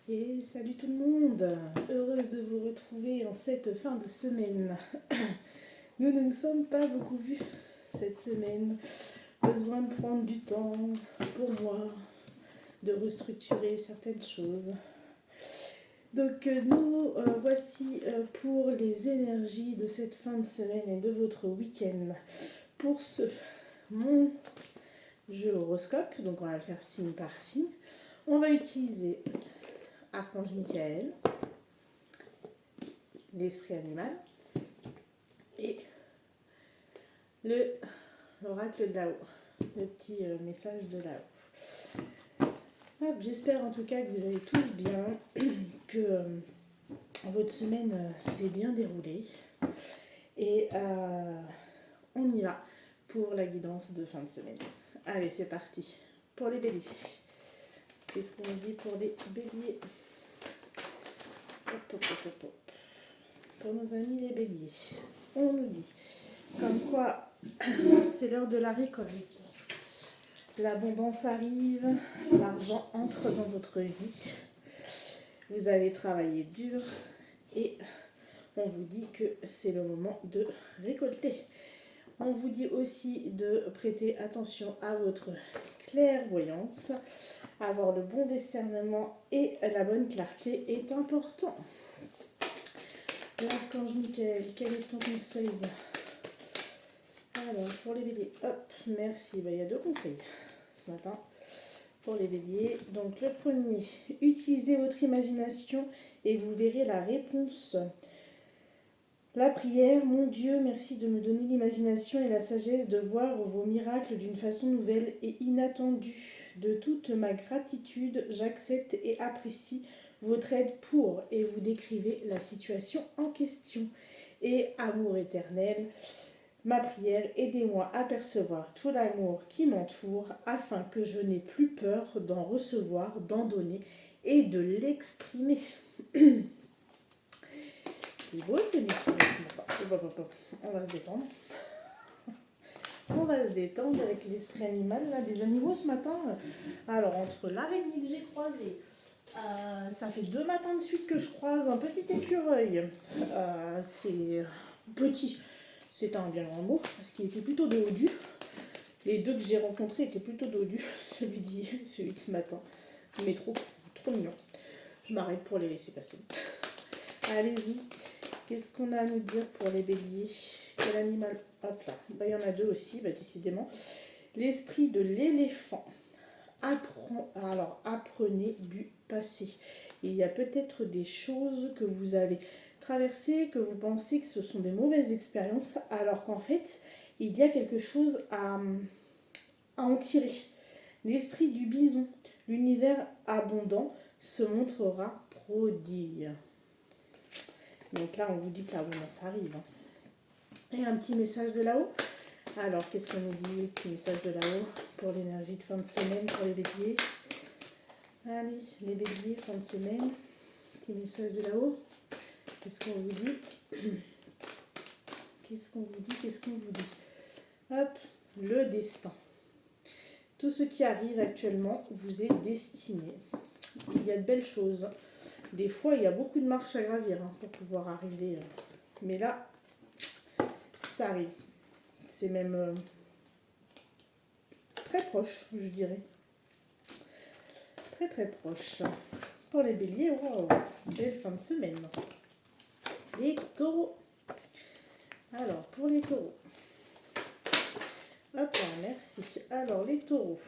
Et salut tout le monde, heureuse de vous retrouver en cette fin de semaine. Nous ne nous sommes pas beaucoup vus cette semaine. Besoin de prendre du temps pour moi, de restructurer certaines choses. Donc nous voici pour les énergies de cette fin de semaine et de votre week-end. Pour ce, mon jeu horoscope, donc on va le faire signe par signe. On va utiliser Archange Michael, l'esprit animal et l'oracle de là-haut, le petit message de là-haut. J'espère en tout cas que vous allez tous bien, que votre semaine s'est bien déroulée et on y va pour la guidance de fin de semaine. Allez, c'est parti pour les béliers. Qu'est-ce qu'on dit pour les béliers? Hop, hop, hop, hop, hop. Pour nos amis les béliers, on nous dit comme quoi c'est l'heure de la récolte. L'abondance arrive, l'argent entre dans votre vie. Vous allez travailler dur et on vous dit que c'est le moment de récolter. On vous dit aussi de prêter attention à votre clairvoyance. Avoir le bon discernement et la bonne clarté est important. L'archange Michael, quel est ton conseil? Alors, pour les béliers, hop, merci. Il y a deux conseils ce matin pour les béliers. Donc, le premier, utilisez votre imagination et vous verrez la réponse. La prière, mon Dieu, merci de me donner l'imagination et la sagesse de voir vos miracles d'une façon nouvelle et inattendue. De toute ma gratitude, j'accepte et apprécie votre aide pour, et vous décrivez la situation en question. Et amour éternel, ma prière, aidez-moi à percevoir tout l'amour qui m'entoure afin que je n'ai plus peur d'en recevoir, d'en donner et de l'exprimer. C'est beau, c'est bien. On va se détendre. On va se détendre avec l'esprit animal là, des animaux ce matin. Alors, entre l'araignée que j'ai croisée, ça fait 2 matins de suite que je croise un petit écureuil. C'est petit. C'est un bien grand mot parce qu'il était plutôt dodu. Les deux que j'ai rencontrés étaient plutôt dodus. Celui de ce matin. Mais trop mignon. Je m'arrête pour les laisser passer. Allez-y. Qu'est-ce qu'on a à nous dire pour les béliers? Quel animal? Hop là. Il y en a deux aussi, décidément. L'esprit de l'éléphant. Apprenez du passé. Il y a peut-être des choses que vous avez traversées, que vous pensez que ce sont des mauvaises expériences, alors qu'en fait, il y a quelque chose à en tirer. L'esprit du bison. L'univers abondant se montrera prodigue. Donc là, on vous dit que l'abondance arrive. Et un petit message de là-haut. Alors, qu'est-ce qu'on nous dit? Petit message de là-haut pour l'énergie de fin de semaine pour les béliers. Allez, les béliers, fin de semaine. Petit message de là-haut. Qu'est-ce qu'on vous dit? Qu'est-ce qu'on vous dit? Qu'est-ce qu'on vous dit? Hop, le destin. Tout ce qui arrive actuellement vous est destiné. Il y a de belles choses. Des fois, il y a beaucoup de marches à gravir pour pouvoir arriver. Mais là, ça arrive. C'est même très proche, je dirais. Très très proche. Pour les béliers, wow, belle fin de semaine. Les taureaux. Alors, pour les taureaux. Hop là, merci. Alors, les taureaux.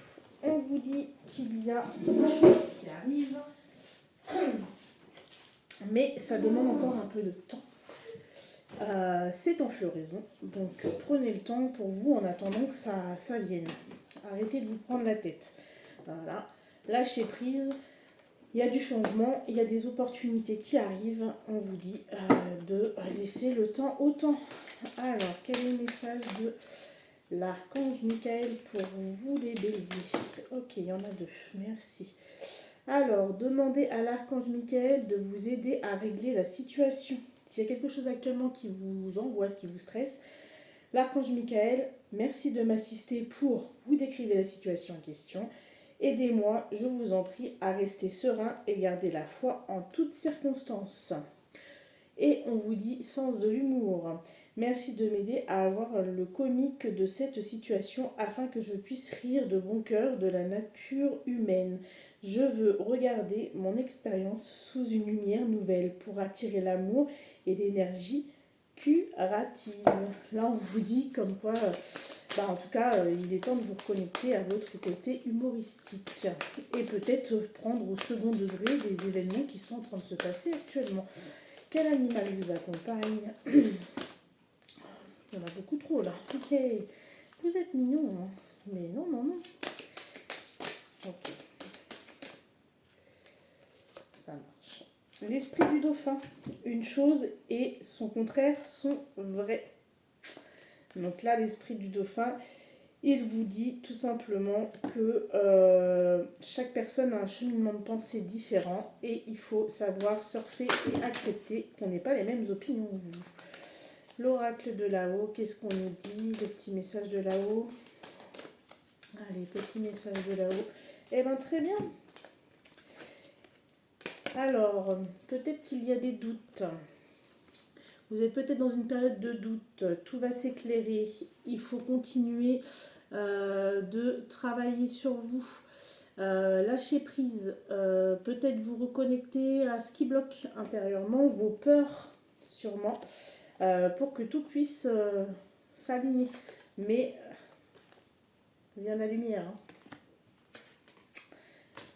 On vous dit qu'il y a des choses qui arrivent. Mais ça demande encore un peu de temps. C'est en floraison, donc prenez le temps pour vous en attendant que ça vienne. Arrêtez de vous prendre la tête. Voilà. Lâchez prise. Il y a du changement, il y a des opportunités qui arrivent. On vous dit de laisser le temps au temps. Alors, quel est le message de l'archange Michael pour vous les béliers? Ok, il y en a deux. Merci. Alors, demandez à l'archange Michael de vous aider à régler la situation. S'il y a quelque chose actuellement qui vous angoisse, qui vous stresse, l'archange Michael, merci de m'assister pour vous décrire la situation en question Aidez-moi, je vous en prie, à rester serein et garder la foi en toutes circonstances. Et on vous dit sens de l'humour. Merci de m'aider à avoir le comique de cette situation afin que je puisse rire de bon cœur de la nature humaine. Je veux regarder mon expérience sous une lumière nouvelle pour attirer l'amour et l'énergie curative. Là, on vous dit comme quoi, en tout cas, il est temps de vous reconnecter à votre côté humoristique et peut-être prendre au second degré des événements qui sont en train de se passer actuellement. Quel animal vous accompagne? Il y en a beaucoup trop là. Ok. Vous êtes mignon, hein. Mais non, non, non. Ok. Ça marche. L'esprit du dauphin. Une chose et son contraire sont vrais. Donc là, l'esprit du dauphin, il vous dit tout simplement que chaque personne a un cheminement de pensée différent et il faut savoir surfer et accepter qu'on n'ait pas les mêmes opinions que vous. L'oracle de là-haut, qu'est-ce qu'on nous dit? Les petits messages de là-haut. Allez, petits messages de là-haut. Eh bien, très bien. Alors, peut-être qu'il y a des doutes. Vous êtes peut-être dans une période de doute. Tout va s'éclairer. Il faut continuer de travailler sur vous. Lâcher prise. Peut-être vous reconnecter à ce qui bloque intérieurement, vos peurs, sûrement, pour que tout puisse s'aligner. Mais il y a la lumière. Hein.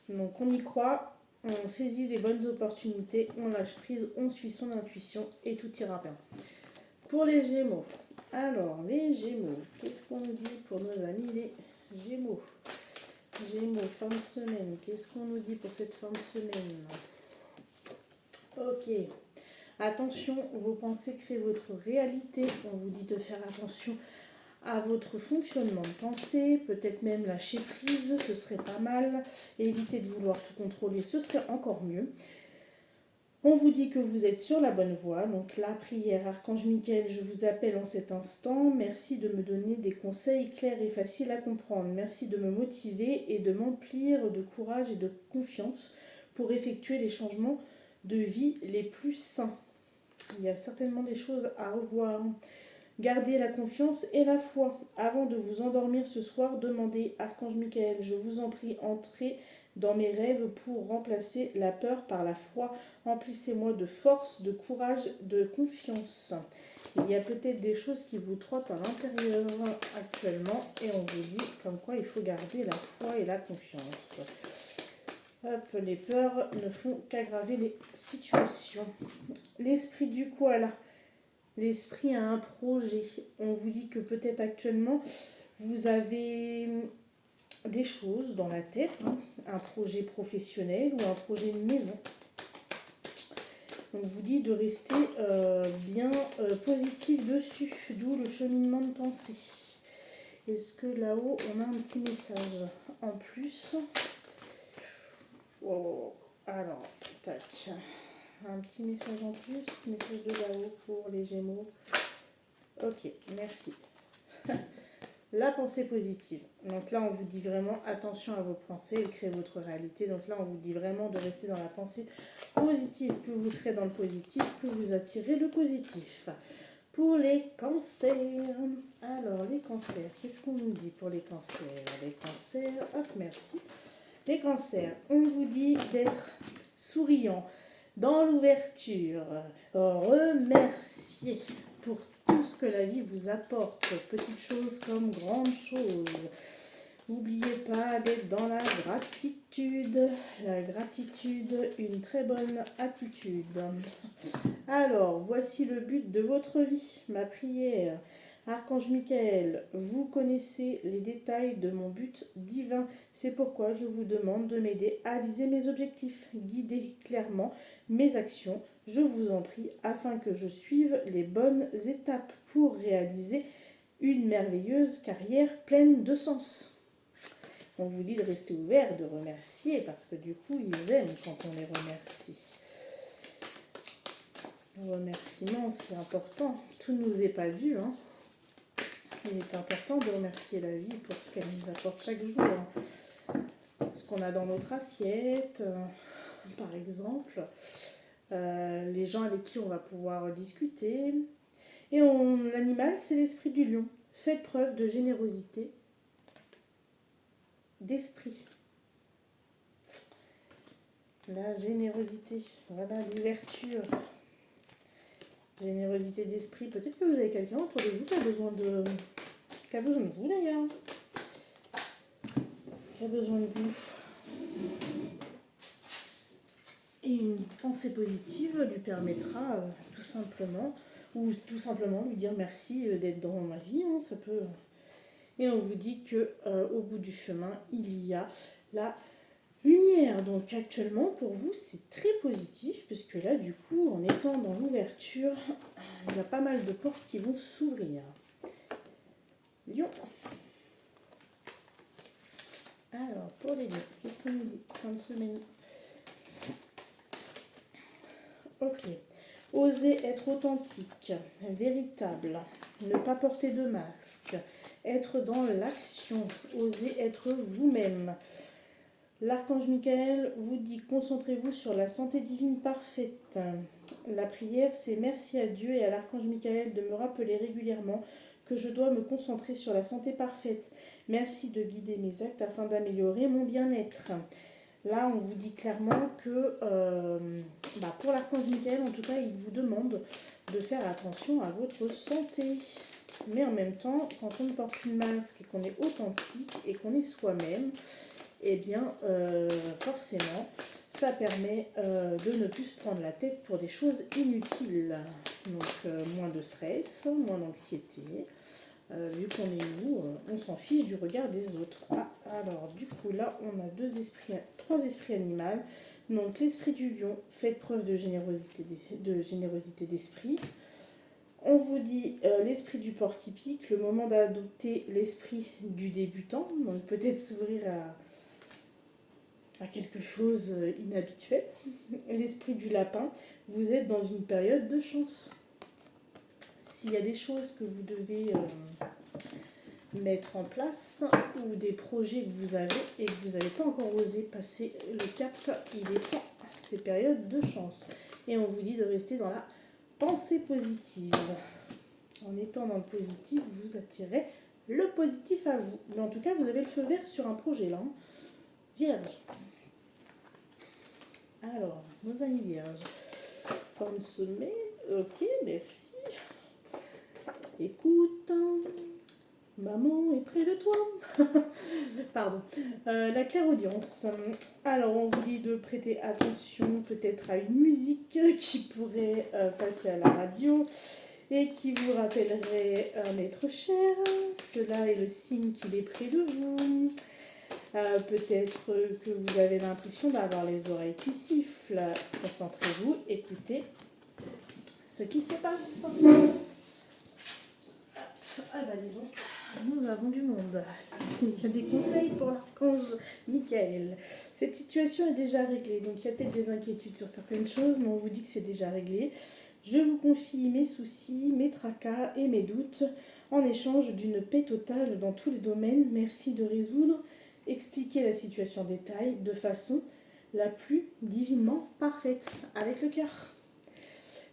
Donc on y croit. On saisit les bonnes opportunités, on lâche prise, on suit son intuition et tout ira bien. Pour les Gémeaux, alors les Gémeaux, qu'est-ce qu'on nous dit pour nos amis les Gémeaux? Gémeaux, fin de semaine, qu'est-ce qu'on nous dit pour cette fin de semaine? Ok, attention, vos pensées créent votre réalité, on vous dit de faire attention à votre fonctionnement de pensée, peut-être même lâcher prise, ce serait pas mal, éviter de vouloir tout contrôler, ce serait encore mieux. On vous dit que vous êtes sur la bonne voie, donc la prière, Archange Michael, je vous appelle en cet instant, merci de me donner des conseils clairs et faciles à comprendre, merci de me motiver et de m'emplir de courage et de confiance pour effectuer les changements de vie les plus sains. Il y a certainement des choses à revoir. Gardez la confiance et la foi. Avant de vous endormir ce soir, demandez, Archange Michael, je vous en prie, entrez dans mes rêves pour remplacer la peur par la foi. Remplissez-moi de force, de courage, de confiance. Il y a peut-être des choses qui vous trottent à l'intérieur actuellement et on vous dit comme quoi il faut garder la foi et la confiance. Hop, les peurs ne font qu'aggraver les situations. L'esprit du koala. L'esprit a un projet. On vous dit que peut-être actuellement, vous avez des choses dans la tête, hein, un projet professionnel ou un projet de maison. On vous dit de rester bien positif dessus, d'où le cheminement de pensée. Est-ce que là-haut, on a un petit message en plus? Oh, alors, tac. Un petit message en plus, message de là-haut pour les Gémeaux. Ok, merci. La pensée positive. Donc là, on vous dit vraiment attention à vos pensées, elles créent votre réalité. Donc là, on vous dit vraiment de rester dans la pensée positive. Plus vous serez dans le positif, plus vous attirez le positif. Pour les cancers. Alors, les cancers, qu'est-ce qu'on nous dit pour les cancers? Les cancers, hop, merci. Les cancers, on vous dit d'être souriant, dans l'ouverture, remercier pour tout ce que la vie vous apporte, petites choses comme grandes choses. N'oubliez pas d'être dans la gratitude. La gratitude, une très bonne attitude. Alors, voici le but de votre vie, ma prière. Archange Michael, vous connaissez les détails de mon but divin. C'est pourquoi je vous demande de m'aider à viser mes objectifs, guider clairement mes actions. Je vous en prie, afin que je suive les bonnes étapes pour réaliser une merveilleuse carrière pleine de sens. On vous dit de rester ouvert, de remercier, parce que du coup, ils aiment quand on les remercie. Le remerciement, c'est important. Tout ne nous est pas dû, hein. Il est important de remercier la vie pour ce qu'elle nous apporte chaque jour. ce qu'on a dans notre assiette, par exemple, les gens avec qui on va pouvoir discuter. Et l'animal, c'est l'esprit du lion. Faites preuve de générosité, d'esprit. La générosité, voilà, l'ouverture. Générosité d'esprit. Peut-être que vous avez quelqu'un autour de vous qui a besoin de vous d'ailleurs. Qui a besoin de vous. Et une pensée positive lui permettra tout simplement, ou tout simplement lui dire merci d'être dans ma vie, hein, ça peut. Et on vous dit que au bout du chemin, il y a la lumière. Donc actuellement pour vous c'est très positif, puisque là du coup en étant dans l'ouverture, il y a pas mal de portes qui vont s'ouvrir. Lion. Alors pour les lions, qu'est-ce qu'on nous dit? Fin de semaine. Ok. Oser être authentique, véritable, ne pas porter de masque, être dans l'action, oser être vous-même. L'archange Michael vous dit concentrez-vous sur la santé divine parfaite. La prière, c'est merci à Dieu et à l'archange Michael de me rappeler régulièrement que je dois me concentrer sur la santé parfaite. Merci de guider mes actes afin d'améliorer mon bien-être. Là, on vous dit clairement que pour l'archange Michael, en tout cas, il vous demande de faire attention à votre santé. Mais en même temps, quand on porte une masque et qu'on est authentique et qu'on est soi-même, eh bien, forcément, ça permet de ne plus se prendre la tête pour des choses inutiles. Donc, moins de stress, moins d'anxiété. Vu qu'on est nous, on s'en fiche du regard des autres. Ah, alors, du coup, là, on a trois esprits animaux. Donc, l'esprit du lion, faites preuve de générosité d'esprit. On vous dit l'esprit du porc qui pique, le moment d'adopter l'esprit du débutant. Donc, peut-être s'ouvrir à quelque chose inhabituel. L'esprit du lapin, vous êtes dans une période de chance. S'il y a des choses que vous devez mettre en place ou des projets que vous avez et que vous n'avez pas encore osé passer le cap, il est temps, c'est période de chance. Et on vous dit de rester dans la pensée positive. En étant dans le positif, vous attirez le positif à vous. Mais en tout cas, vous avez le feu vert sur un projet là. Vierge. Alors, nos amis vierges. Fin de semaine. Ok, merci. Écoute, maman est près de toi. Pardon. La clairaudience. Alors, on vous dit de prêter attention peut-être à une musique qui pourrait passer à la radio et qui vous rappellerait un être cher. Cela est le signe qu'il est près de vous. Peut-être que vous avez l'impression d'avoir les oreilles qui sifflent. Concentrez-vous, écoutez ce qui se passe. Ah bah dis donc, nous avons du monde. Il y a des conseils pour l'archange Michael. Cette situation est déjà réglée, donc il y a peut-être des inquiétudes sur certaines choses, mais on vous dit que c'est déjà réglé. Je vous confie mes soucis, mes tracas et mes doutes en échange d'une paix totale dans tous les domaines. Merci de résoudre, expliquer la situation en détail de façon la plus divinement parfaite, avec le cœur.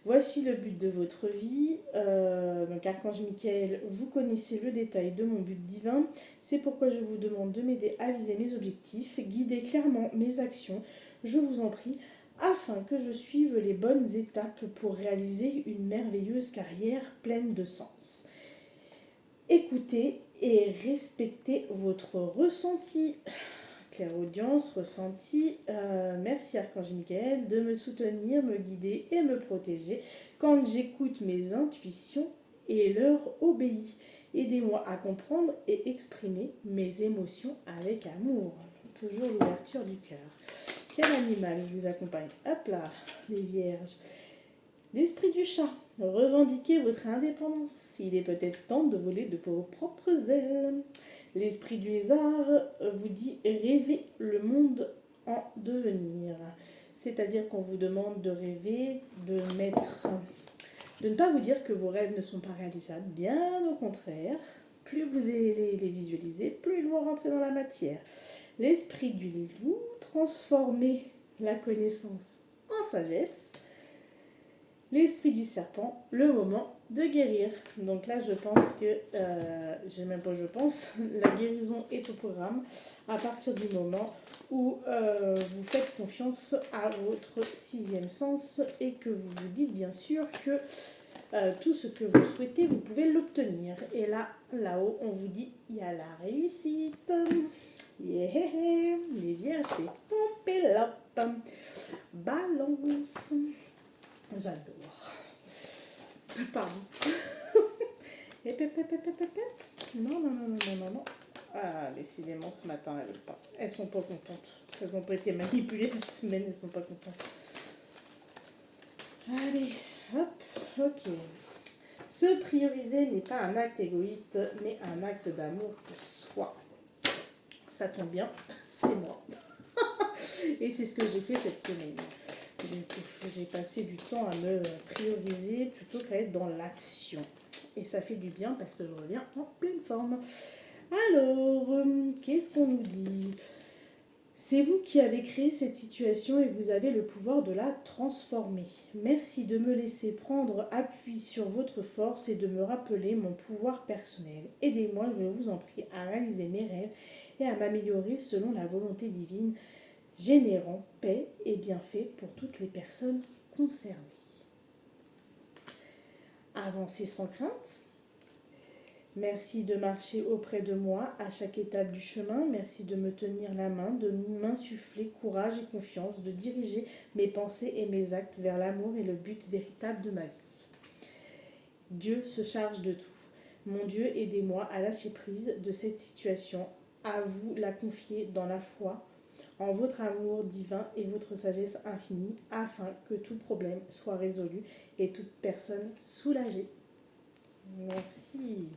Voici le but de votre vie. Donc Archange Michael, vous connaissez le détail de mon but divin. C'est pourquoi je vous demande de m'aider à viser mes objectifs, guider clairement mes actions, je vous en prie, afin que je suive les bonnes étapes pour réaliser une merveilleuse carrière pleine de sens. Écoutez et respectez votre ressenti. Clairaudience, ressenti. Merci Archange Michael de me soutenir, me guider et me protéger quand j'écoute mes intuitions et leur obéis. Aidez-moi à comprendre et exprimer mes émotions avec amour. Toujours l'ouverture du cœur. Quel animal vous accompagne? Hop là, les vierges. L'esprit du chat. Revendiquez votre indépendance. Il est peut-être temps de voler de vos propres ailes. L'esprit du lézard vous dit rêver le monde en devenir. C'est-à-dire qu'on vous demande de rêver, de ne pas vous dire que vos rêves ne sont pas réalisables. Bien au contraire, plus vous allez les visualiser, plus ils vont rentrer dans la matière. L'esprit du loup, transformer la connaissance en sagesse. L'esprit du serpent, le moment de guérir. Donc là, je pense que, la guérison est au programme à partir du moment où vous faites confiance à votre sixième sens et que vous vous dites bien sûr que tout ce que vous souhaitez, vous pouvez l'obtenir. Et là, là-haut, on vous dit, il y a la réussite. Yeah, les vierges, c'est pompelope. Balance. J'adore. Pardon. Non, non, non, non, non, non, non. Ah, décidément, ce matin, elles veulent pas. Elles sont pas contentes. Elles n'ont pas été manipulées cette semaine, elles sont pas contentes. Allez, hop, ok. Se prioriser n'est pas un acte égoïste, mais un acte d'amour pour soi. Ça tombe bien, c'est moi. Et c'est ce que j'ai fait cette semaine. Donc, j'ai passé du temps à me prioriser plutôt qu'à être dans l'action. Et ça fait du bien parce que je reviens en pleine forme. Alors, qu'est-ce qu'on nous dit ? C'est vous qui avez créé cette situation et vous avez le pouvoir de la transformer. Merci de me laisser prendre appui sur votre force et de me rappeler mon pouvoir personnel. Aidez-moi, je vous en prie, à réaliser mes rêves et à m'améliorer selon la volonté divine, générant paix et bienfaits pour toutes les personnes concernées. Avancez sans crainte. Merci de marcher auprès de moi à chaque étape du chemin. Merci de me tenir la main, de m'insuffler courage et confiance, de diriger mes pensées et mes actes vers l'amour et le but véritable de ma vie. Dieu se charge de tout. Mon Dieu, aidez-moi à lâcher prise de cette situation, à vous la confier dans la foi, en votre amour divin et votre sagesse infinie, afin que tout problème soit résolu et toute personne soulagée. Merci.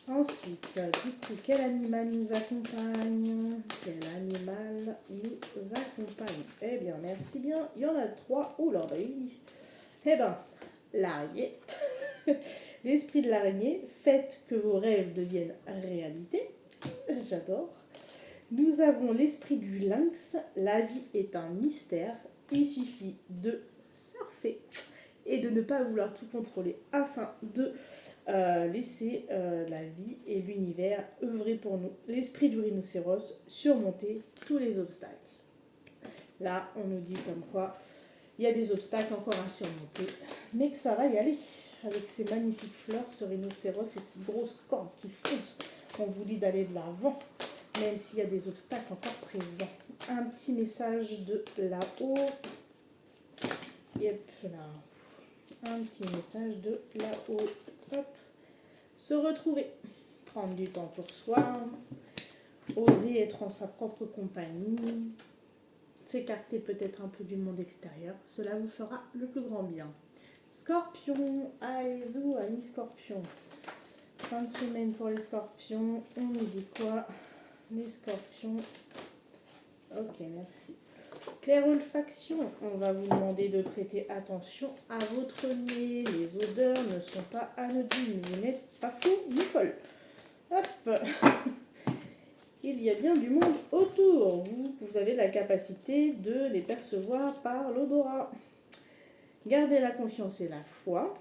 Ensuite, du coup, quel animal nous accompagne ? Quel animal nous accompagne ? Eh bien, merci bien. Il y en a 3. Oh là, oui. Eh bien, l'araignée. L'esprit de l'araignée, faites que vos rêves deviennent réalité. J'adore. Nous avons l'esprit du lynx. La vie est un mystère. Il suffit de surfer et de ne pas vouloir tout contrôler afin de laisser la vie et l'univers œuvrer pour nous. L'esprit du rhinocéros, surmonter tous les obstacles. Là, on nous dit comme quoi il y a des obstacles encore à surmonter, mais que ça va y aller. Avec ces magnifiques fleurs, ce rhinocéros et cette grosse corde qui fonce, on vous dit d'aller de l'avant, même s'il y a des obstacles encore présents. Un petit message de là-haut. Yep, là. Un petit message de là-haut. Hop. Se retrouver. Prendre du temps pour soi. Oser être en sa propre compagnie. S'écarter peut-être un peu du monde extérieur. Cela vous fera le plus grand bien. Scorpion. Aïzou, ami Scorpion. Fin de semaine pour les scorpions. On nous dit quoi ? Les scorpions. Ok, merci. Claire olfaction, on va vous demander de prêter attention à votre nez. Les odeurs ne sont pas anodines. Vous n'êtes pas fou ni folle. Hop. Il y a bien du monde autour. Vous avez la capacité de les percevoir par l'odorat. Gardez la confiance et la foi.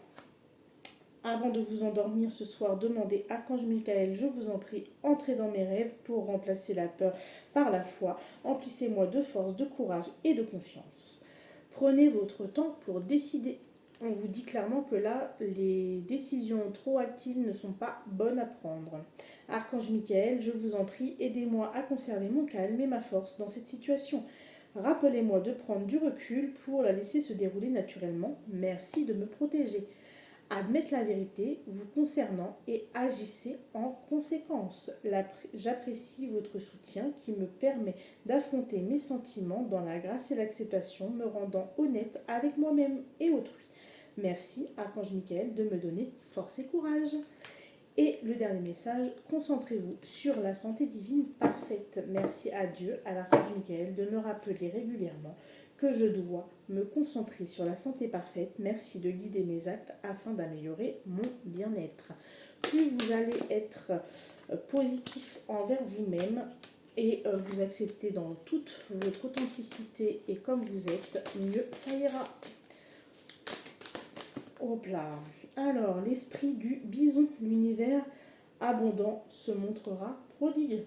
Avant de vous endormir ce soir, demandez Archange Michael, je vous en prie, entrez dans mes rêves pour remplacer la peur par la foi. Emplissez-moi de force, de courage et de confiance. Prenez votre temps pour décider. On vous dit clairement que là, les décisions trop actives ne sont pas bonnes à prendre. Archange Michael, je vous en prie, aidez-moi à conserver mon calme et ma force dans cette situation. Rappelez-moi de prendre du recul pour la laisser se dérouler naturellement. Merci de me protéger. Admettre la vérité vous concernant et agissez en conséquence. J'apprécie votre soutien qui me permet d'affronter mes sentiments dans la grâce et l'acceptation, me rendant honnête avec moi-même et autrui. Merci, Archange Michael, de me donner force et courage. Et le dernier message, concentrez-vous sur la santé divine parfaite. Merci à Dieu, à l'Archange Michael, de me rappeler régulièrement que je dois me concentrer sur la santé parfaite. Merci de guider mes actes afin d'améliorer mon bien-être. Plus vous allez être positif envers vous-même et vous acceptez dans toute votre authenticité et comme vous êtes, mieux ça ira. Hop là. Alors, l'esprit du bison, l'univers abondant se montrera prodigue.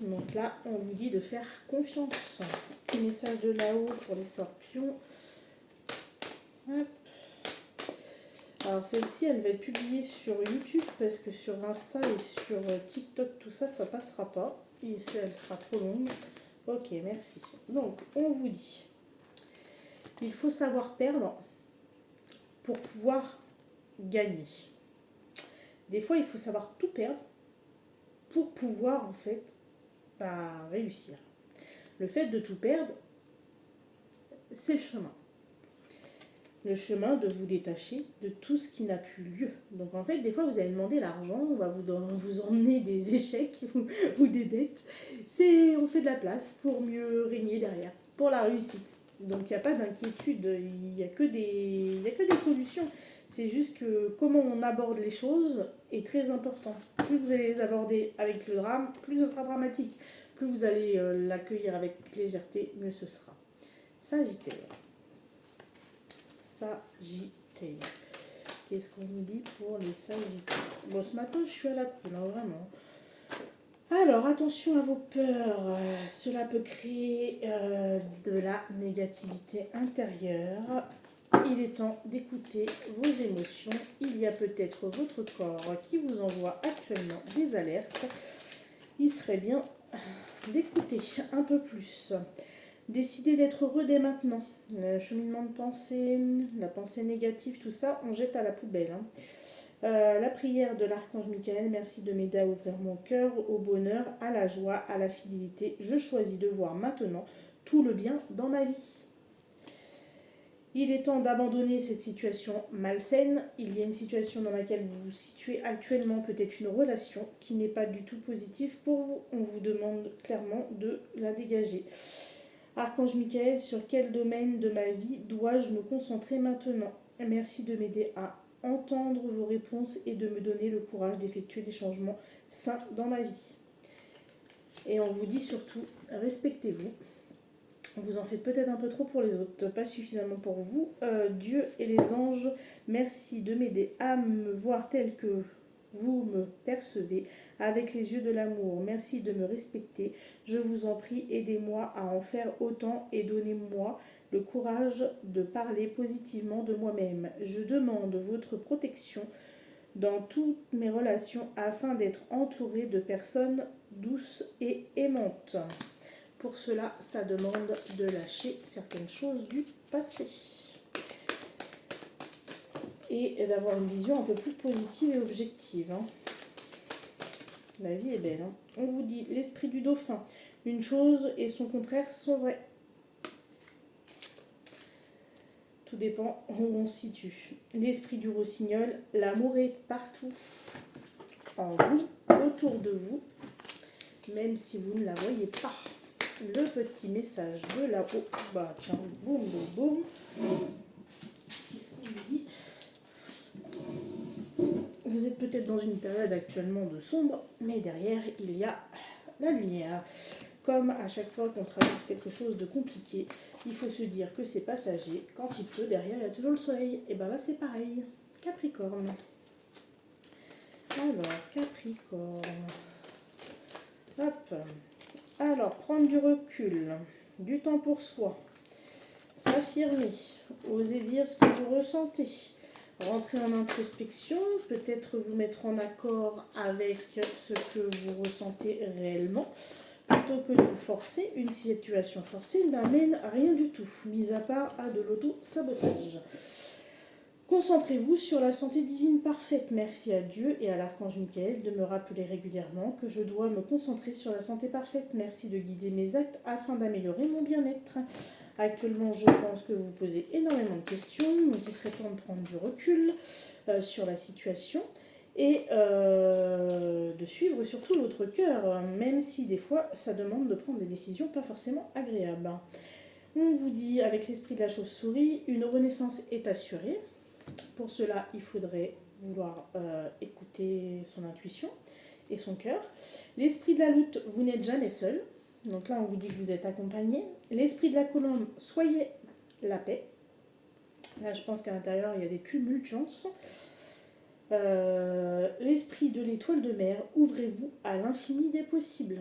Donc là, on vous dit de faire confiance. Message de là-haut pour les scorpions. Hop. Alors celle-ci, elle va être publiée sur YouTube parce que sur Insta et sur TikTok, tout ça, ça passera pas. Et elle sera trop longue. Ok, merci. Donc, on vous dit, il faut savoir perdre pour pouvoir gagner. Des fois, il faut savoir tout perdre pour pouvoir, en fait, réussir. Le fait de tout perdre, c'est le chemin. Le chemin de vous détacher de tout ce qui n'a plus lieu. Donc en fait, des fois, vous allez demander l'argent, on va vous emmener des échecs ou des dettes. On fait de la place pour mieux régner derrière, pour la réussite. Donc il n'y a pas d'inquiétude, il n'y a que des solutions. C'est juste que comment on aborde les choses est très important. Plus vous allez les aborder avec le drame, plus ce sera dramatique. Plus vous allez l'accueillir avec légèreté, mieux ce sera. Sagittaire. Sagittaire. Qu'est-ce qu'on nous dit pour les Sagittaires? Bon, ce matin, je suis à la cool, hein, vraiment. Alors, attention à vos peurs. Cela peut créer de la négativité intérieure. Il est temps d'écouter vos émotions. Il y a peut-être votre corps qui vous envoie actuellement des alertes. Il serait bien d'écouter un peu plus. Décidez d'être heureux dès maintenant. Le cheminement de pensée, la pensée négative, tout ça, on jette à la poubelle. La prière de l'archange Michael, merci de m'aider à ouvrir mon cœur au bonheur, à la joie, à la fidélité. Je choisis de voir maintenant tout le bien dans ma vie. Il est temps d'abandonner cette situation malsaine. Il y a une situation dans laquelle vous vous situez actuellement, peut-être une relation qui n'est pas du tout positive pour vous. On vous demande clairement de la dégager. Archange Michael, sur quel domaine de ma vie dois-je me concentrer maintenant? Merci de m'aider à entendre vos réponses et de me donner le courage d'effectuer des changements sains dans ma vie. Et on vous dit surtout, respectez-vous. Vous en faites peut-être un peu trop pour les autres, pas suffisamment pour vous. Dieu et les anges, merci de m'aider à me voir tel que vous me percevez, avec les yeux de l'amour. Merci de me respecter. Je vous en prie, aidez-moi à en faire autant et donnez-moi le courage de parler positivement de moi-même. Je demande votre protection dans toutes mes relations afin d'être entourée de personnes douces et aimantes. Pour cela, ça demande de lâcher certaines choses du passé et d'avoir une vision un peu plus positive et objective. La vie est belle. On vous dit l'esprit du dauphin. Une chose et son contraire sont vrais. Tout dépend où on se situe. L'esprit du rossignol. L'amour est partout. En vous, autour de vous, même si vous ne la voyez pas. Le petit message de là-haut. Bah tiens, boum, boum, boum. Qu'est-ce qu'on dit? Vous êtes peut-être dans une période actuellement de sombre, mais derrière, il y a la lumière. Comme à chaque fois qu'on traverse quelque chose de compliqué, il faut se dire que c'est passager. Quand il pleut, derrière, il y a toujours le soleil. Et ben là, c'est pareil. Capricorne. Alors, Capricorne. Hop. Alors, prendre du recul, du temps pour soi, s'affirmer, oser dire ce que vous ressentez, rentrer en introspection, peut-être vous mettre en accord avec ce que vous ressentez réellement, plutôt que de vous forcer. Une situation forcée n'amène à rien du tout, mis à part à de l'auto-sabotage. Concentrez-vous sur la santé divine parfaite. Merci à Dieu et à l'archange Michael de me rappeler régulièrement que je dois me concentrer sur la santé parfaite. Merci de guider mes actes afin d'améliorer mon bien-être. Actuellement, je pense que vous vous posez énormément de questions, donc il serait temps de prendre du recul sur la situation et de suivre surtout votre cœur, même si des fois ça demande de prendre des décisions pas forcément agréables. On vous dit, avec l'esprit de la chauve-souris, une renaissance est assurée. Pour cela, il faudrait vouloir écouter son intuition et son cœur. L'esprit de la loutre, vous n'êtes jamais seul. Donc là, on vous dit que vous êtes accompagné. L'esprit de la colombe, soyez la paix. Là, je pense qu'à l'intérieur, il y a des tumultuances. L'esprit de l'étoile de mer, ouvrez-vous à l'infini des possibles.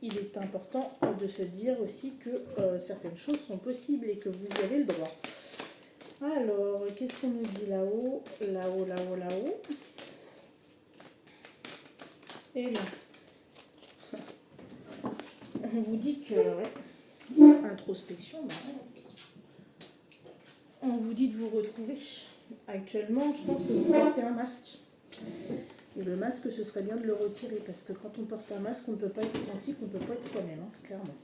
Il est important de se dire aussi que certaines choses sont possibles et que vous y avez le droit. Alors, qu'est-ce qu'on nous dit là-haut? Là-haut, là-haut, là-haut. Et là. On vous dit que... Ouais, introspection, bah, on vous dit de vous retrouver. Actuellement, je pense que vous portez un masque. Et le masque, ce serait bien de le retirer, parce que quand on porte un masque, on ne peut pas être authentique, on ne peut pas être soi-même, hein, clairement.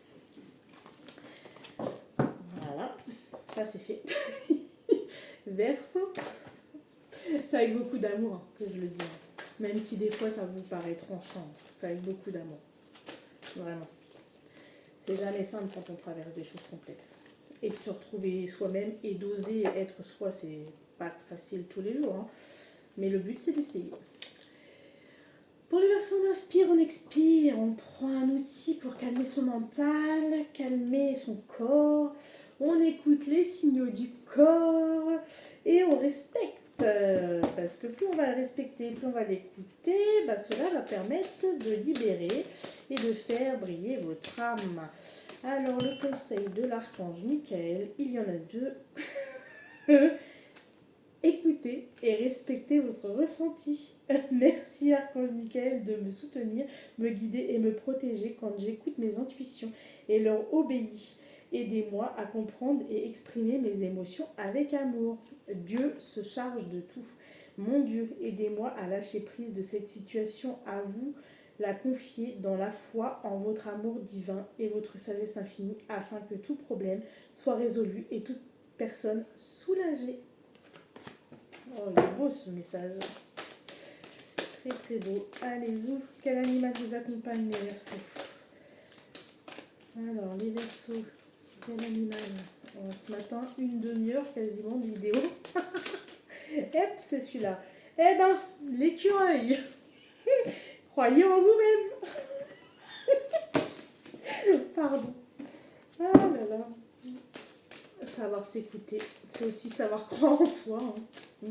Voilà, ça c'est fait. Verseau. C'est avec beaucoup d'amour hein, que je le dis. Même si des fois ça vous paraît tranchant, c'est avec beaucoup d'amour. Vraiment. C'est jamais simple quand on traverse des choses complexes. Et de se retrouver soi-même et d'oser être soi, c'est pas facile tous les jours. Hein. Mais le but, c'est d'essayer. Pour les versions on inspire, on expire, on prend un outil pour calmer son mental, calmer son corps, on écoute les signaux du corps et on respecte. Parce que plus on va le respecter, plus on va l'écouter, bah cela va permettre de libérer et de faire briller votre âme. Alors le conseil de l'archange Michael, il y en a deux. Écoutez et respectez votre ressenti. Merci Archange Michael de me soutenir, me guider et me protéger quand j'écoute mes intuitions et leur obéis. Aidez-moi à comprendre et exprimer mes émotions avec amour. Dieu se charge de tout. Mon Dieu, aidez-moi à lâcher prise de cette situation, à vous la confier dans la foi en votre amour divin et votre sagesse infinie afin que tout problème soit résolu et toute personne soulagée. Oh, il est beau ce message. Très très beau. Allez, Zou, quel animal vous accompagne les Verseaux? Alors, les Verseaux, quel animal? Ce matin, une demi-heure quasiment de vidéo. Hep, c'est celui-là. Eh ben, l'écureuil. Croyez en vous-même. Pardon. Ah là là. Savoir s'écouter, c'est aussi savoir croire en soi. Hein.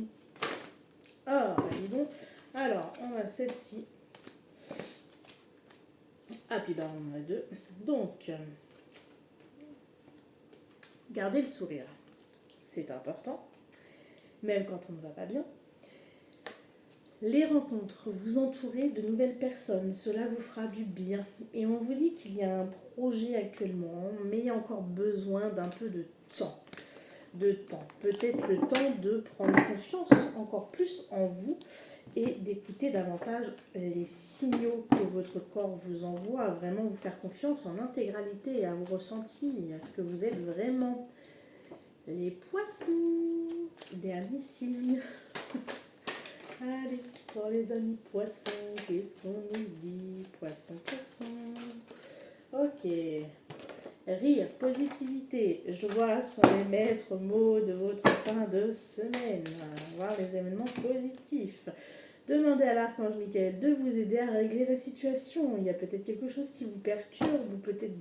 Ah, bah dis donc. Alors, on a celle-ci. Ah, puis bah, on en a deux. Donc, gardez le sourire. C'est important, même quand on ne va pas bien. Les rencontres, vous entourez de nouvelles personnes, cela vous fera du bien. Et on vous dit qu'il y a un projet actuellement, mais il y a encore besoin d'un peu de temps. Peut-être le temps de prendre confiance encore plus en vous et d'écouter davantage les signaux que votre corps vous envoie, à vraiment vous faire confiance en intégralité, à vos ressentis, à ce que vous êtes vraiment. Les poissons, dernier signe. Allez, pour les amis poissons, qu'est-ce qu'on nous dit? Poisson, poisson. Ok. Rire, positivité, joie sont les maîtres mots de votre fin de semaine. Voir les événements positifs. Demandez à l'archange Michael de vous aider à régler la situation. Il y a peut-être quelque chose qui vous perturbe ou peut-être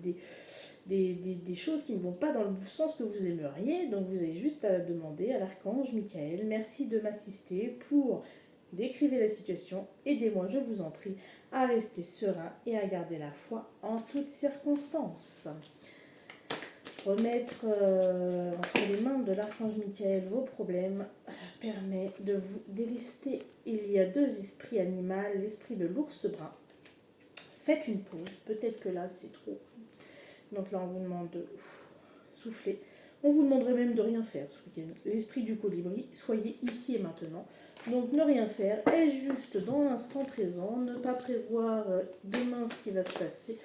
des choses qui ne vont pas dans le sens que vous aimeriez. Donc vous avez juste à demander à l'archange Michael, merci de m'assister pour décrire la situation. Aidez-moi, je vous en prie, à rester serein et à garder la foi en toutes circonstances. Remettre entre les mains de l'archange Michael vos problèmes permet de vous délester. Il y a deux esprits animaux, l'esprit de l'ours brun. Faites une pause, peut-être que là c'est trop. Donc là on vous demande de souffler. On vous demanderait même de rien faire ce week-end. L'esprit du colibri, soyez ici et maintenant. Donc ne rien faire, est juste dans l'instant présent, ne pas prévoir demain ce qui va se passer,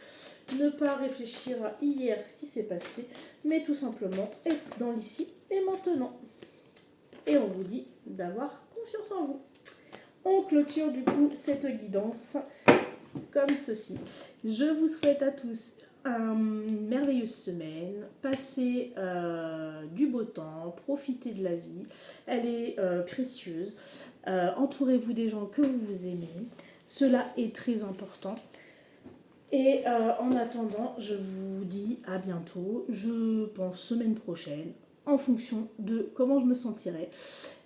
ne pas réfléchir à hier ce qui s'est passé, mais tout simplement être dans l'ici et maintenant. Et on vous dit d'avoir confiance en vous. On clôture du coup cette guidance comme ceci. Je vous souhaite à tous une merveilleuse semaine, passez du beau temps, profitez de la vie, elle est précieuse, entourez-vous des gens que vous aimez, Cela est très important. Et en attendant, je vous dis à bientôt. Je pense semaine prochaine, en fonction de comment je me sentirai,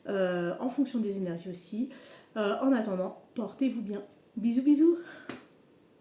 en fonction des énergies aussi. En attendant, portez-vous bien. Bisous bisous.